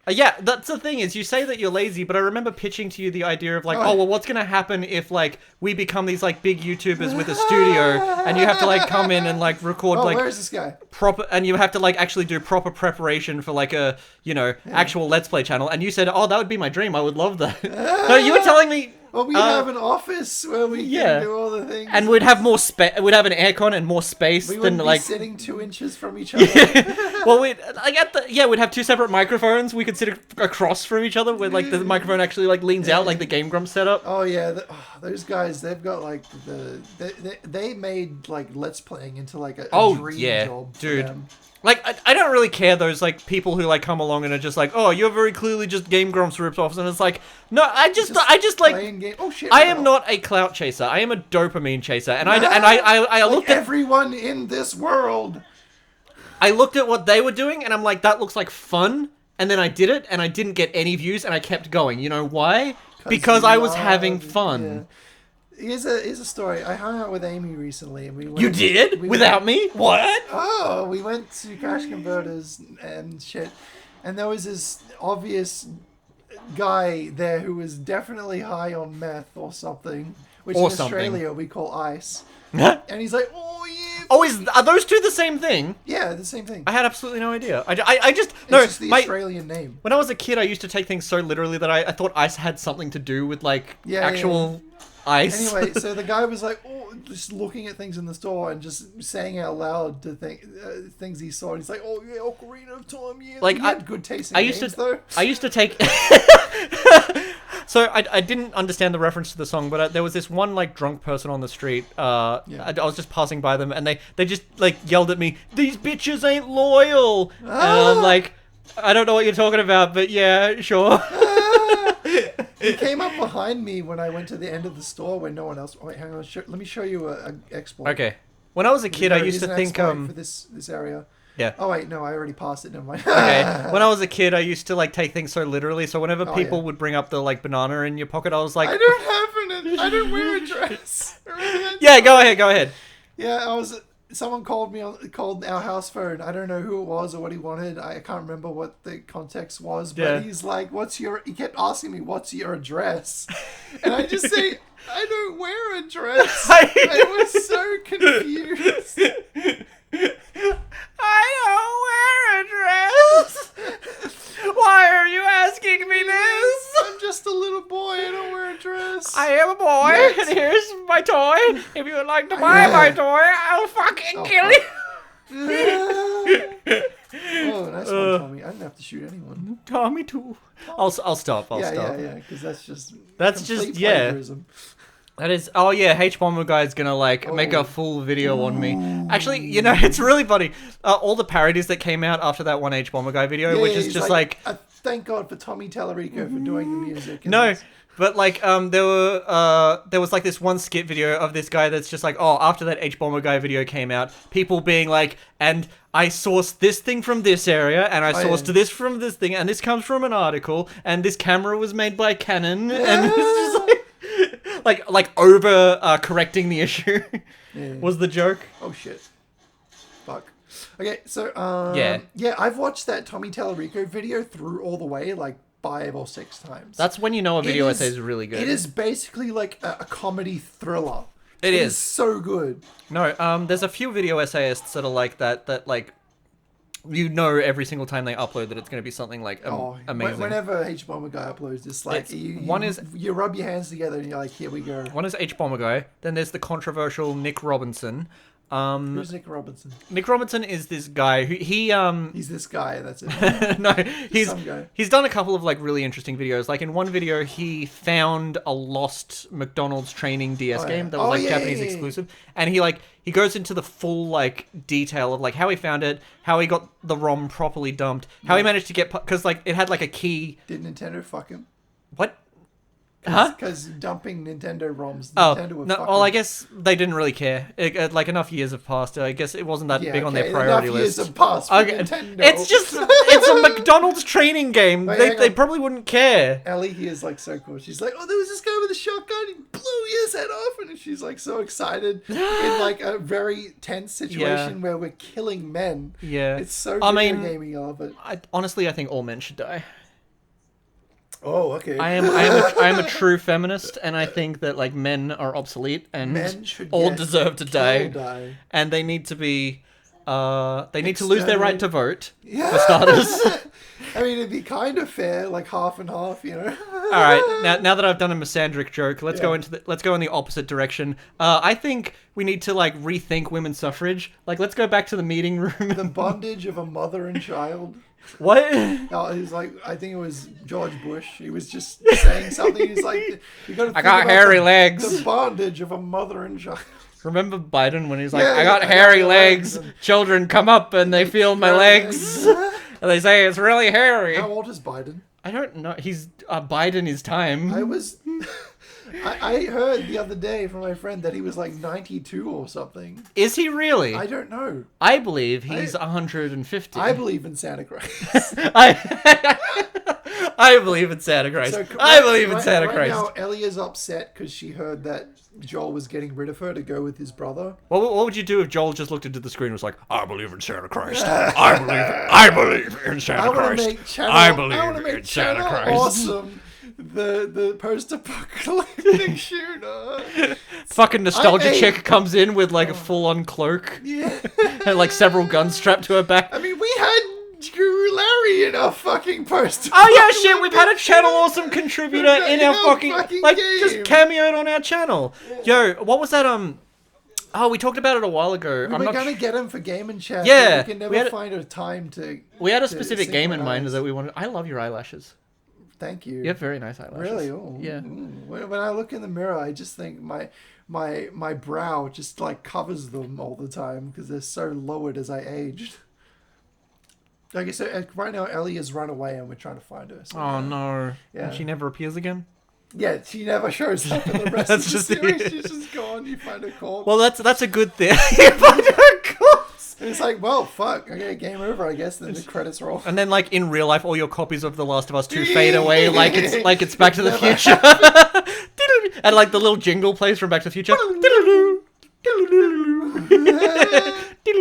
Yeah, that's the thing is you say that you're lazy, but I remember pitching to you the idea of like, Oh. oh, well, what's going to happen if like we become these like big YouTubers with a studio and you have to like come in and like record Oh, like where is this guy? proper, and you have to like actually do proper preparation for like a, actual Let's Play channel. And you said, oh, that would be my dream. I would love that. No, you were telling me. Well, we have an office where we yeah. can do all the things. And we'd have more space. We'd have an aircon and more space we than wouldn't like. be sitting 2 inches from each other. Well, we'd we'd have 2 separate microphones. We could sit across from each other, where like the microphone actually like leans out, like the Game Grumps setup. Oh yeah, those guys, they've got like they made like Let's Playing into like a dream job for dude. them. Like, I don't really care those, like, people who, like, come along and are just like, oh, you're very clearly just Game Grumps ripoffs. And it's like, no, I just like, Oh, shit, I am not a clout chaser. I am a dopamine chaser. And I like looked at everyone in this world. I looked at what they were doing, and I'm like, that looks like fun. And then I did it, and I didn't get any views, and I kept going. You know why? Because I was having fun. Yeah. Here's a story. I hung out with Amy recently, and we went, You did? Without me? What? Oh, we went to Cash Converters and shit, and there was this obvious guy there who was definitely high on meth or something, which in Australia we call ice. And he's like, oh yeah. Oh, are those two the same thing? Yeah, the same thing. I had absolutely no idea. I just It's no. just the Australian name. When I was a kid, I used to take things so literally that I thought ice had something to do with like actual ice. Anyway, so the guy was like, oh, just looking at things in the store and just saying out loud to things he saw. And he's like, oh yeah, Ocarina of Time, yeah. Like he had good taste in games, though. I used to take. So I didn't understand the reference to the song, but there was this one like drunk person on the street. I was just passing by them, and they just like yelled at me, "These bitches ain't loyal," and I'm like, I don't know what you're talking about, but yeah, sure. He came up behind me when I went to the end of the store when no one else. Wait, hang on. Let me show you a exploit. Okay. When I was a kid, I used to think for this area. Yeah. Oh wait, no, I already passed it. Never mind. Okay. When I was a kid, I used to like take things so literally. So whenever people would bring up the like banana in your pocket, I was like, I don't have I don't wear a dress. Yeah, go ahead. Yeah, someone called our house phone. I don't know who it was or what he wanted. I can't remember what the context was, but he's like, he kept asking me, what's your address? And I just say, I don't wear a dress. I was so confused. I don't wear a dress. Why are you asking me this? I'm just a little boy. I don't wear a dress. I am a boy, and here's my toy. If you would like to buy my toy, I'll fucking kill you. Oh, nice one, Tommy. I didn't have to shoot anyone. Tommy too. I'll stop. I'll stop. Yeah, because that's just plagiarism. That is, oh yeah, H Bomber Guy's gonna like make a full video on me. Actually, it's really funny. All the parodies that came out after that one H Bomber Guy video, which is just like thank God for Tommy Tallarico for doing the music. No, but like there was like this one skit video of this guy that's just like, oh, after that H Bomber Guy video came out, people being like, and I sourced this thing from this area, and I sourced this from this thing, and this comes from an article, and this camera was made by Canon, and it's just like over correcting the issue was the joke. Oh shit. Fuck. Okay, so I've watched that Tommy Tallarico video through all the way like 5 or 6 times. That's when you know a video essay is really good. It is basically like a comedy thriller. It is so good. No, there's a few video essayists that are like that like every single time they upload that it's going to be something like amazing. Whenever H Bomber Guy uploads, it's like you rub your hands together and you're like, here we go. One is H Bomber Guy. Then there's the controversial Nick Robinson. Who's Nick Robinson? Nick Robinson is this guy who he's this guy. That's it. No, he's done a couple of like really interesting videos. Like in one video, he found a lost McDonald's training DS game that was Japanese exclusive, and he goes into the full like detail of like how he found it, how he got the ROM properly dumped, how he managed to get because like it had like a key. Did Nintendo fuck him? What? Huh? Because dumping Nintendo ROMs. I guess they didn't really care. Like enough years have passed. I guess it wasn't that big on their priority list. Years have passed for Nintendo. It's a McDonald's training game. They probably wouldn't care. Ellie here is like so cool. She's like, oh, there was this guy with a shotgun. He blew his head off, and she's like so excited in like a very tense situation where we're killing men. Yeah, it's so video gaming. I love it. Honestly, I think all men should die. Oh, okay. I am a true feminist, and I think that like men are obsolete and Men should all get deserve to killed, die, and they need to be they need to lose their right to vote Yeah. for starters. I mean, it'd be kind of fair, like half and half, you know. All right, now that I've done a misandric joke, let's Yeah. go in the opposite direction. I think we need to like rethink women's suffrage. Like, let's go back to the meeting room. The bondage of a mother and child. What? Oh, he's like, I think it was George Bush. He was just saying something. He's like, you got to. I got hairy the legs. bondage of a mother and child. Remember Biden when he's like, Yeah, I got yeah, hairy yeah, legs. legs. Children come up and they feel my legs. And they say it's really hairy. How old is Biden? I don't know. He's Biden his time. I heard the other day from my friend that he was like 92 or something. Is he really? I don't know. I believe he's 150. I believe in Santa Claus. I believe in Santa Christ. I believe in Santa Christ. Right now, Ellie is upset because she heard that Joel was getting rid of her to go with his brother. What would you do if Joel just looked into the screen and was like, I believe in Santa Christ. I believe in Santa Christ. I believe in Santa Christ. Awesome. The post-apocalyptic shooter. Fucking nostalgia chick comes in with like a full-on cloak. Yeah. And like several guns strapped to her back. I mean, we had Drew Larry in our fucking post. Oh yeah, shit! We've had a Channel Awesome contributor in our fucking like game. just cameoed on our channel. Yeah. Yo, what was that? Oh, we talked about it a while ago. We were gonna get him for Game and Chat. Yeah, but we can never find a time to. We had a to specific game in mind synchronize. that we wanted. I love your eyelashes. Thank you. You have very nice eyelashes. Really? Oh, Yeah. When I look in the mirror, I just think my brow just like covers them all the time because they're so lowered as I aged. Like I said, right now Ellie has run away and we're trying to find her. So, Oh no! Yeah. And she never appears again. Yeah, she never shows up in the rest That's of the just series. it. She's just gone. You find her corpse. Well, that's a good thing. You find her corpse. And it's like, well, fuck. Okay, game over, I guess. Then the credits roll. And then, like in real life, all your copies of The Last of Us 2 fade away, like it's Back to the Never Future. And like the little jingle plays from Back to the Future.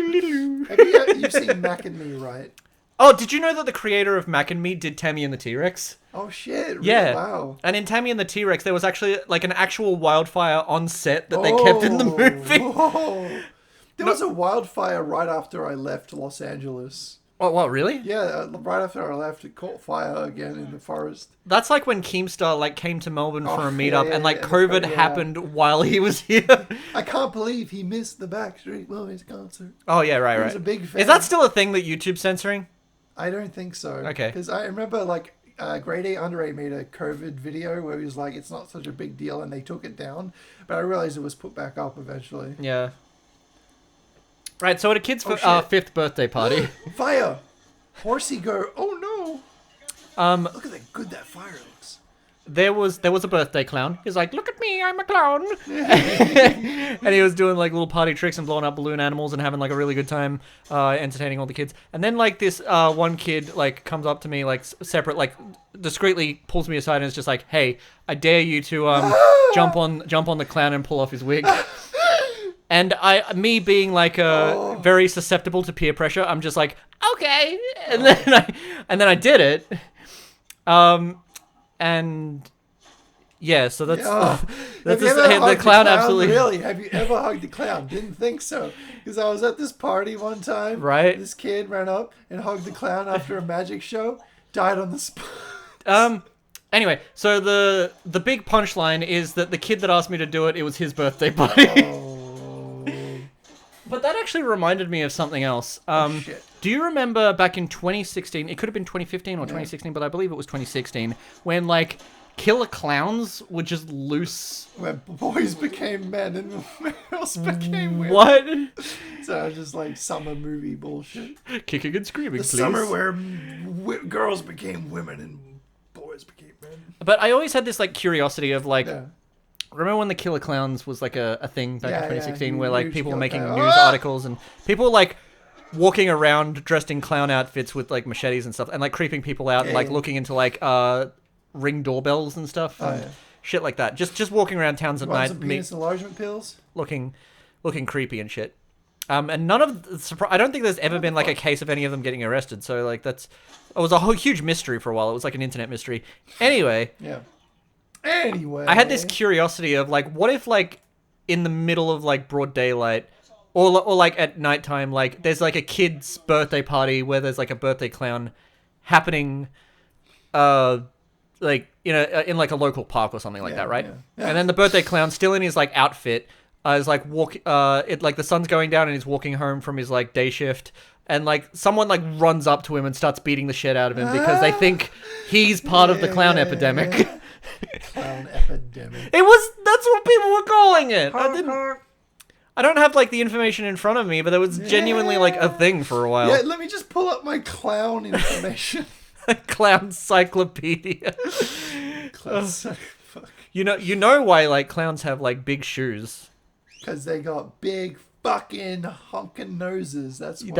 You've seen Mac and Me, right? Oh, did you know that the creator of Mac and Me did Tammy and the T-Rex? Oh shit! Really? Yeah. Wow. And in Tammy and the T-Rex, there was actually like an actual wildfire on set that they kept in the movie. Whoa. There was a wildfire right after I left Los Angeles. Oh, what, really? Yeah, right after I left, it caught fire again in the forest. That's like when Keemstar like came to Melbourne for a Oh, meetup yeah, and like yeah, COVID yeah. happened while he was here. I can't believe he missed the Backstreet Boys concert. Oh yeah, right, He right. was a big fan. Is that still a thing that YouTube's censoring? I don't think so. Okay. Because I remember like Grade A Under 8 made a COVID video where he was like, it's not such a big deal, and they took it down. But I realized it was put back up eventually. Yeah. Right, so at a kid's shit. 5th birthday party, Fire! Horsey go, oh no! Look at that good that fire looks. there was a birthday clown. He's like, look at me, I'm a clown. And he was doing like little party tricks and blowing up balloon animals and having like a really good time entertaining all the kids. And then like this one kid like comes up to me like separate, like discreetly pulls me aside and is just like, hey, I dare you to jump on the clown and pull off his wig. And me being like very susceptible to peer pressure, I'm just like, okay. And then I did it. And yeah, so that's Have you ever the hugged a clown absolutely. Really? Have you ever hugged a clown? Didn't think so. Because I was at this party one time. Right. This kid ran up and hugged the clown after a magic show. Died on the spot. Anyway, so the big punchline is that the kid that asked me to do it, it was his birthday party. But that actually reminded me of something else. Shit. Do you remember back in 2016? It could have been 2015 or 2016, but I believe it was 2016 when like killer clowns were just loose. Where boys became men and girls became women. What? So it's just like summer movie bullshit. Kicking and screaming, The please. summer where girls became women and boys became men. But I always had this like curiosity of like. Yeah. Remember when the Killer Clowns was like a thing back in 2016 where like Huge people were killer making clown. news articles and people were like walking around dressed in clown outfits with like machetes and stuff and like creeping people out and like looking into like ring doorbells and stuff and shit like that. Just walking around towns at Want night some penis enlargement pills? looking creepy and shit. And none of I don't think there's ever been like a case of any of them getting arrested. So like it was a whole huge mystery for a while. It was like an internet mystery. Anyway. Yeah. Anyway. I had this curiosity of like, what if like in the middle of like broad daylight, or like at nighttime, like there's like a kid's birthday party where there's like a birthday clown happening, like in like a local park or something like that, right? Yeah. And then the birthday clown still in his like outfit. Is like like the sun's going down and he's walking home from his like day shift, and like someone like runs up to him and starts beating the shit out of him because they think he's part of the clown epidemic. Clown epidemic. That's what people were calling it. I don't have like the information in front of me, but it was genuinely like a thing for a while. Yeah, let me just pull up my clown information. Clown encyclopedia. Fuck. You know why like clowns have like big shoes? Because they got big fucking honking noses. That's why.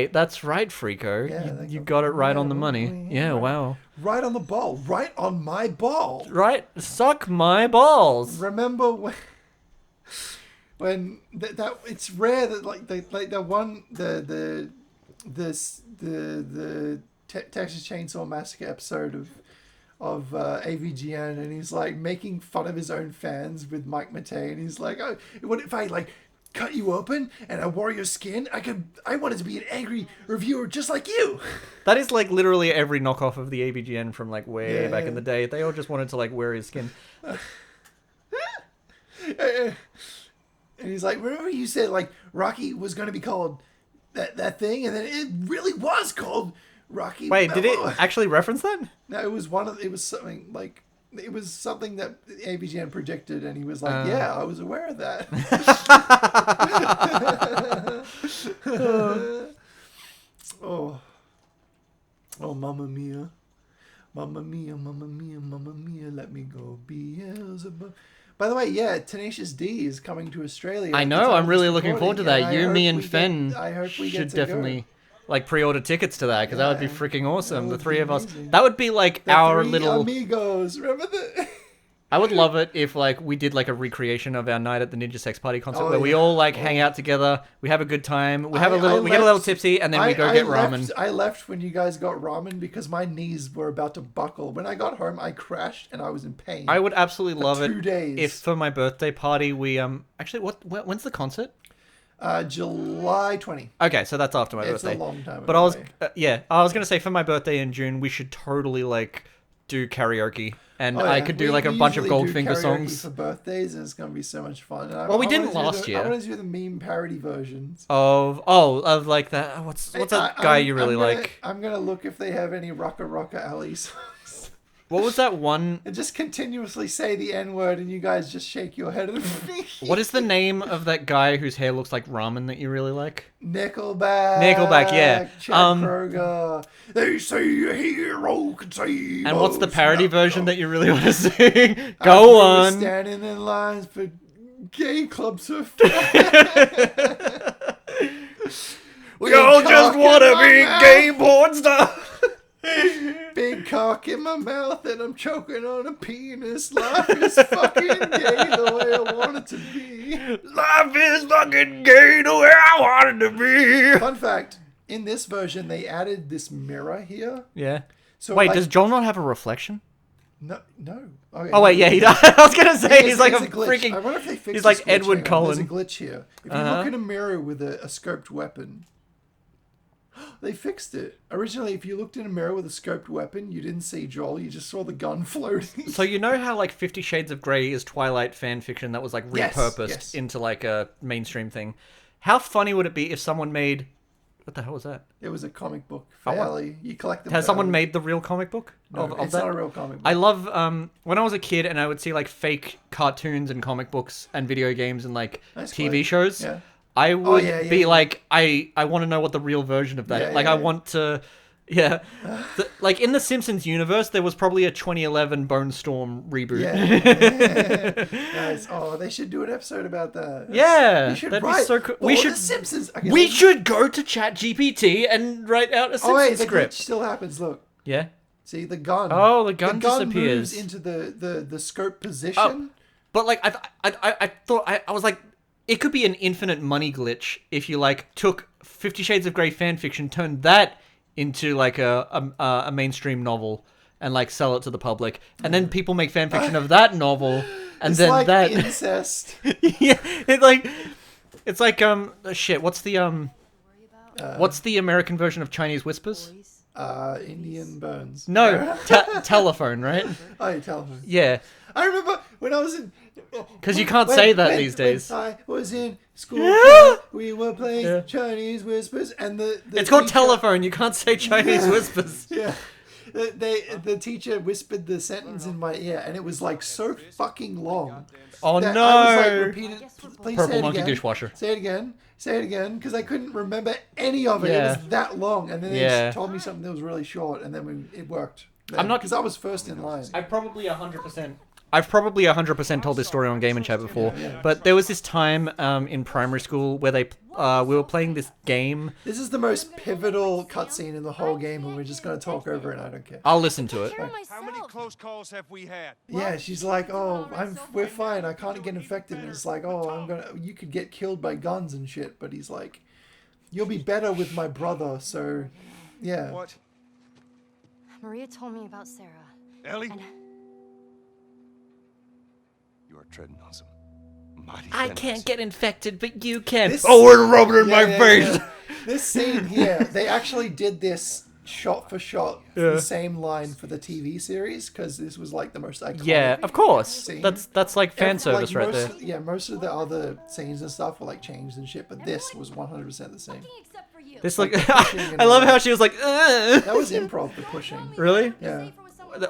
That's right, Freako. Yeah, you got it right on the money. Yeah, wow. Right on the ball. Right on my ball. Right, suck my balls. Remember when that it's rare that like the Texas Chainsaw Massacre episode of AVGN, and he's like making fun of his own fans with Mike Matei, and he's like, oh, what if I like cut you open and I wore your skin? I wanted to be an angry reviewer just like you. That is like literally every knockoff of the AVGN from like way back in the day. They all just wanted to like wear his skin. And he's like, remember you said like Rocky was going to be called that thing, and then it really was called Rocky. Wait, did it actually reference that? No, it was something that AVGN predicted, and he was like, yeah, I was aware of that. Oh, mamma mia. Mamma mia, mamma mia, mamma mia, let me go Beelzebub. By the way, yeah, Tenacious D is coming to Australia. I know, I'm really looking forward to that. You, me, and Fen should definitely like pre-order tickets to that, because that would be freaking awesome. The three of us. amazing. That would be like The our three little... amigos. Remember the... I would love it if like we did like a recreation of our night at the Ninja Sex Party concert, Oh, where we yeah. all like hang out together, we have a good time, we get a little left- tipsy, and then we go get ramen. I left when you guys got ramen because my knees were about to buckle. When I got home, I crashed and I was in pain. I would absolutely love 2 it days. if for my birthday party we actually when's the concert? July 20. Okay, so that's after my It's birthday. a long time But I was away. I was gonna say for my birthday in June we should totally like do karaoke, and Oh, I yeah. could do We like a bunch of usually do Goldfinger karaoke songs for birthdays, and it's gonna be so much fun. And Well, we I didn't wanna do last the- year. I want to do the meme parody versions. of like that. What's that guy you really like? I'm gonna look if they have any Rocka Ali songs. What was that one? And just continuously say the N word, and you guys just shake your head at me. What is the name of that guy whose hair looks like ramen that you really like? Nickelback, yeah. Chad Kroger. They say a hero can save. And what's the us. parody No, version no. that you really want to sing? Go We're on. standing in lines for gay clubs of. We all just want to be gay porn stars. Big cock in my mouth and I'm choking on a penis. Life is fucking gay the way I want it to be. Life is fucking gay the way I want it to be. Fun fact, in this version they added this mirror here. Yeah. So Wait, like, does John not have a reflection? No. Okay, Oh wait, yeah, he does. I was gonna say he's like a glitch. freaking. I wonder if they fixed he's like this glitch. Edward Hang on, Cullen. There's a glitch here. If you look in a mirror with a scoped weapon, they fixed it. Originally, if you looked in a mirror with a scoped weapon, you didn't see Joel. You just saw the gun floating. So you know how like 50 Shades of Grey is Twilight fan fiction that was like Yes, repurposed yes. into like a mainstream thing? How funny would it be if someone made... What the hell was that? It was a comic book for I want- Ellie. You collect them. Has for someone Ellie. made the real comic book No, of it's that? not a real comic book. I love when I was a kid and I would see like fake cartoons and comic books and video games and like Nice TV quote. shows. Yeah. I would yeah, be yeah. like, I want to know what the real version of that Yeah, is. Like, yeah, I yeah. want to, yeah. Like, in the Simpsons universe, there was probably a 2011 Bone Storm reboot. Yeah. Guys, they should do an episode about that. Yeah, We should that'd be write so cool. for We should- The Simpsons. Okay, We let's- should go to ChatGPT and write out a Oh wait, Simpsons the glitch script. still happens. Look. Yeah. See the gun. Oh, the gun disappears. moves into the scope position. But like I thought I was like, it could be an infinite money glitch if you like took 50 Shades of Grey fanfiction, turned that into like a mainstream novel, and like sell it to the public, and then people make fanfiction of that novel, and It's then like that incest. yeah, it's like shit. What's the American version of Chinese Whispers? Indian Burns. No, telephone, right? Oh, you tell me. Yeah, I remember when I was in. because you can't say that these days. When I was in school, we were playing Yeah. Chinese Whispers, and the It's called teacher- telephone. You can't say Chinese Whispers. Yeah. The teacher whispered the sentence in my ear, and it was like so fucking long. Oh that I was like no! repeated. Please Purple say it monkey again. dishwasher. Say it again. Say it again, because I couldn't remember any of it. Yeah. It was that long, and then they Yeah. just told me something that was really short, and then it worked. I'm not- because I was first in line. I've probably 100% told this story on Game and Chat before, but there was this time in primary school where we were playing this game. This is the most pivotal cutscene in the whole game, and we're just gonna talk over it. I don't care. I'll listen to it. How many close calls have we had? Yeah, she's like, "Oh, we're fine. I can't get infected." And it's like, "Oh, you could get killed by guns and shit." But he's like, "You'll be better with my brother." So, yeah. What? Maria told me about Sarah. Ellie? And You are treading on some mighty I thin can't ice. get infected, but you can. This- Oh, we're rubbing it in Yeah, my yeah, face. yeah. This scene here, they actually did this shot for shot, Yeah. the same line for the TV series, because this was like the most iconic. Yeah, of course. Scene. That's like fan Ev- service like right there. Yeah, most of the other scenes and stuff were like changed and shit, but this was 100% the same. except for you. This like pushing and I love all how that. she was like, "Ugh." That was improv, the pushing. Really? Yeah.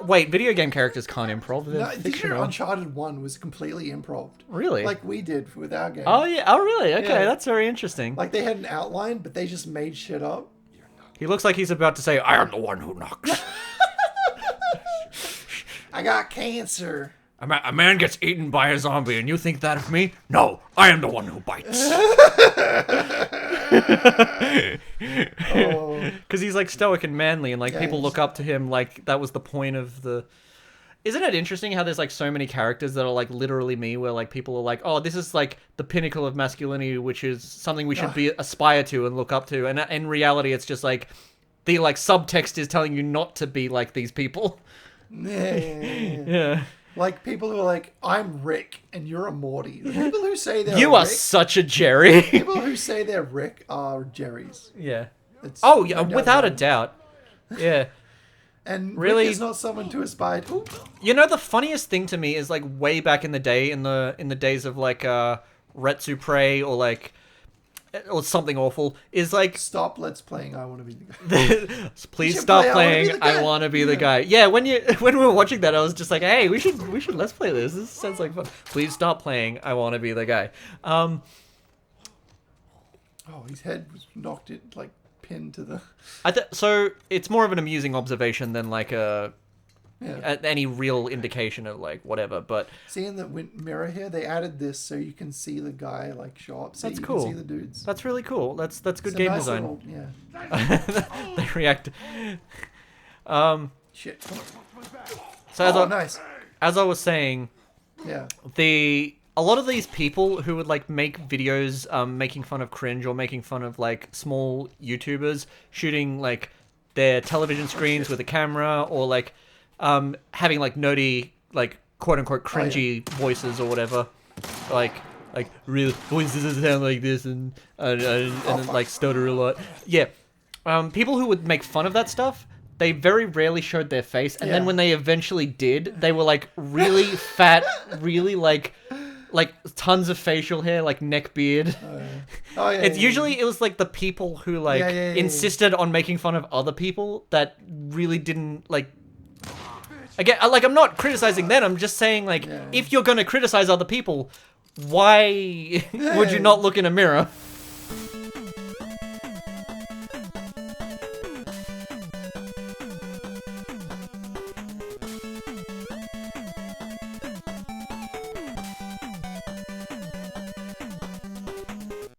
Wait, video game characters can't improv. They're No, did you know fictional. Uncharted 1 was completely improv? Really? Like we did with our game. Oh yeah. Oh really? Okay, Yeah. that's very interesting. Like they had an outline, but they just made shit up. He looks like he's about to say, "I am the one who knocks." I got cancer. A man gets eaten by a zombie, and you think that of me? No, I am the one who bites. Oh, Because he's like stoic and manly, and like Yeah, people he's- look up to him like that was the point of the. Isn't it interesting how there's like so many characters that are like literally me, where like people are like, oh, this is like the pinnacle of masculinity, which is something we should be aspire to and look up to, and in reality, it's just like the like subtext is telling you not to be like these people. yeah. Yeah, Like people who are like, I'm Rick and you're a Morty. The people who say they're you are Rick, such a Jerry. people who say they're Rick are Jerry's. Yeah. It's Oh yeah, no doubt without a about it. doubt. Yeah. And Really? Rick is not someone to aspire to. You know, the funniest thing to me is like way back in the day, in the days of like Retsu Prey or like or something awful, is like Stop Let's Playing I Want to Be the Guy. please should stop play playing. I I want Wanna to Be be the the Guy. guy. Yeah, when we were watching that, I was just like, hey, we should let's play this. This sounds like fun. Please stop playing. I want to be the guy. Oh, his head was knocked it like pinned to the. So it's more of an amusing observation than like Yeah. any real indication of like whatever. But Seeing the mirror here, they added this so you can see the guy like show up. So That's you cool. can see the dudes. that's really cool. That's good It's a game nice design. little- yeah. They react. Shit. So as, Oh, nice. as I was saying, Yeah. a lot of these people who would like make videos making fun of cringe or making fun of like small YouTubers shooting like their television screens with a camera or like having like nerdy like quote unquote cringy voices or whatever, like real voices that sound like this and then like stutter a lot. Yeah, people who would make fun of that stuff. They very rarely showed their face, and then Yeah. when they eventually did, they were like really fat, really like tons of facial hair, like neck beard. Oh yeah. It's yeah, usually it was like the people who like Yeah. insisted on making fun of other people that really didn't like. Again, like I'm not criticizing them. I'm just saying like Yeah. if you're gonna criticize other people, why would you not look in a mirror?